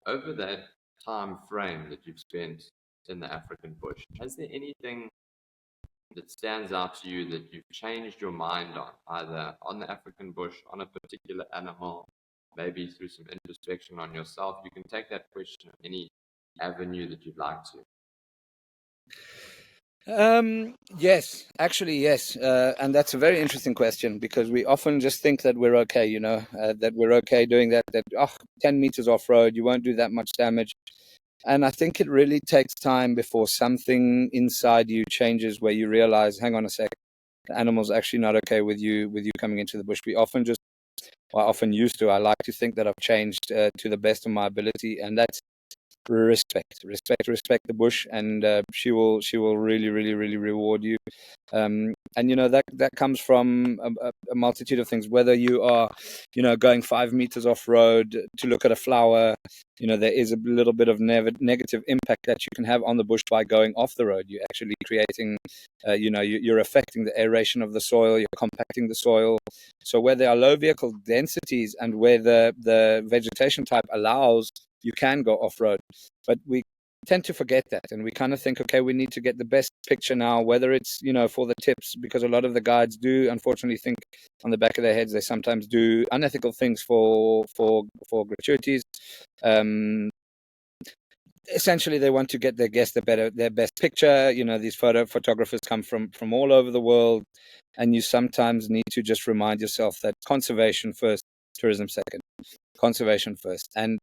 over that time frame that you've spent in the African bush, has there anything that stands out to you that you've changed your mind on, either on the African bush, on a particular animal, maybe through some introspection on yourself? You can take that question any avenue that you'd like to. Yes, actually, yes. And that's a very interesting question, because we often just think that we're okay, that we're okay doing that, 10 meters off road, you won't do that much damage. And I think it really takes time before something inside you changes, where you realize, hang on a sec, the animal's actually not okay with you coming into the bush. I often used to, I like to think that I've changed to the best of my ability, and that's respect the bush, and she will really, really, really reward you. And that comes from a multitude of things, whether you are going 5 meters off road to look at a flower. There is a little bit of negative impact that you can have on the bush by going off the road. You're actually creating you're affecting the aeration of the soil, you're compacting the soil. So where there are low vehicle densities and where the vegetation type allows, you can go off-road, but we tend to forget that, and we kind of think, okay, we need to get the best picture now, whether it's for the tips, because a lot of the guides do unfortunately think on the back of their heads. They sometimes do unethical things for gratuities. Essentially, they want to get their guests their best picture. These photographers come from all over the world, and you sometimes need to just remind yourself that conservation first, tourism second. Conservation first, and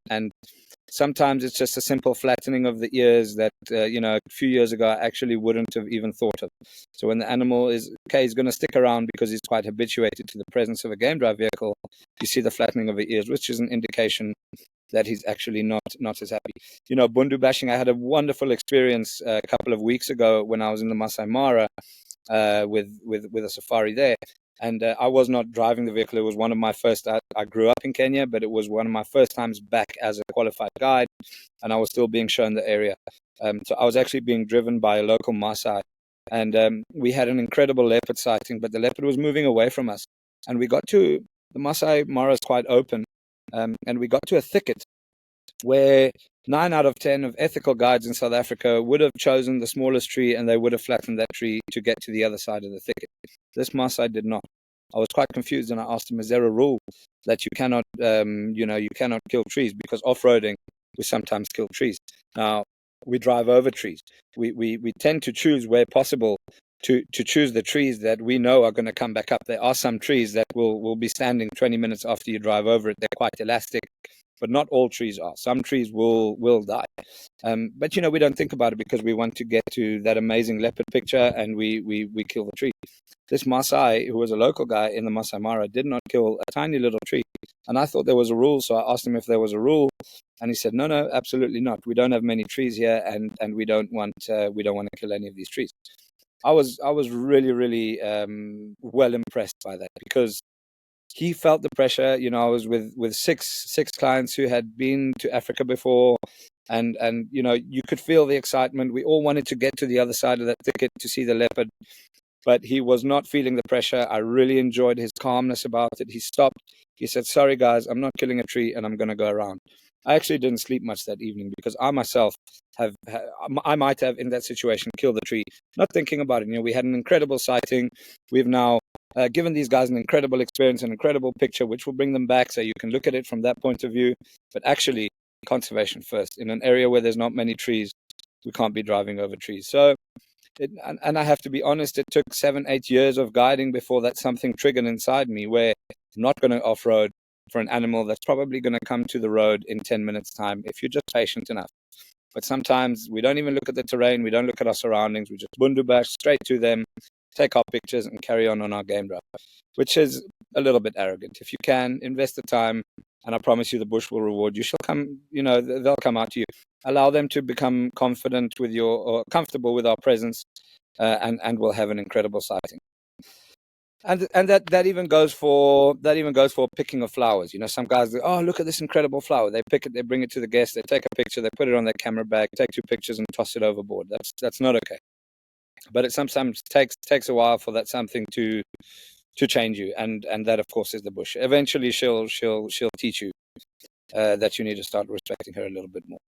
sometimes it's just a simple flattening of the ears that a few years ago I actually wouldn't have even thought of. So when the animal is okay, he's going to stick around because he's quite habituated to the presence of a game drive vehicle, you see the flattening of the ears, which is an indication that he's actually not as happy. Bundu bashing, I had a wonderful experience a couple of weeks ago when I was in the Masai Mara with a safari there. And I was not driving the vehicle. It was one of my first, I grew up in Kenya, but it was one of my first times back as a qualified guide, and I was still being shown the area. So I was actually being driven by a local Maasai, and we had an incredible leopard sighting, but the leopard was moving away from us. And we got to, the Masai Mara is quite open, and we got to a thicket where 9 out of 10 of ethical guides in South Africa would have chosen the smallest tree, and they would have flattened that tree to get to the other side of the thicket. This Maasai did not. I was quite confused, and I asked him, is there a rule that you cannot, you cannot kill trees? Because off-roading, we sometimes kill trees. Now, we drive over trees. We tend to choose, where possible, to choose the trees that we know are going to come back up. There are some trees that will be standing 20 minutes after you drive over it. They're quite elastic, but not all trees are. Some trees will die. But, we don't think about it because we want to get to that amazing leopard picture, and we kill the tree. This Maasai, who was a local guy in the Masai Mara, did not kill a tiny little tree. And I thought there was a rule, so I asked him if there was a rule. And he said, no, absolutely not. We don't have many trees here, and we don't want to kill any of these trees. I was really, really well impressed by that, because he felt the pressure. I was with six clients who had been to Africa before, and you could feel the excitement. We all wanted to get to the other side of that thicket to see the leopard, but he was not feeling the pressure. I really enjoyed his calmness about it. He stopped. He said, sorry, guys, I'm not killing a tree, and I'm going to go around. I actually didn't sleep much that evening, because I myself I might have, in that situation, killed the tree, not thinking about it. We had an incredible sighting. We've now given these guys an incredible experience, an incredible picture, which will bring them back, so you can look at it from that point of view. But actually, conservation first. In an area where there's not many trees, we can't be driving over trees. So, and I have to be honest, it took 7-8 years of guiding before that something triggered inside me, where I'm not going to off-road for an animal that's probably going to come to the road in 10 minutes time if you're just patient enough. But sometimes we don't even look at the terrain, we don't look at our surroundings, we just bundu bash straight to them, take our pictures, and carry on our game drive, which is a little bit arrogant. If you can, invest the time, and I promise you the bush will reward you. They'll come out to you. Allow them to become confident with or comfortable with our presence, and we'll have an incredible sighting. And that even goes for picking of flowers. Some guys go, oh, look at this incredible flower. They pick it, they bring it to the guest, they take a picture, they put it on their camera bag, take 2 pictures, and toss it overboard. That's not okay. But it sometimes takes a while for that something to change you, and that, of course, is the bush. Eventually, she'll teach you. that you need to start respecting her a little bit more.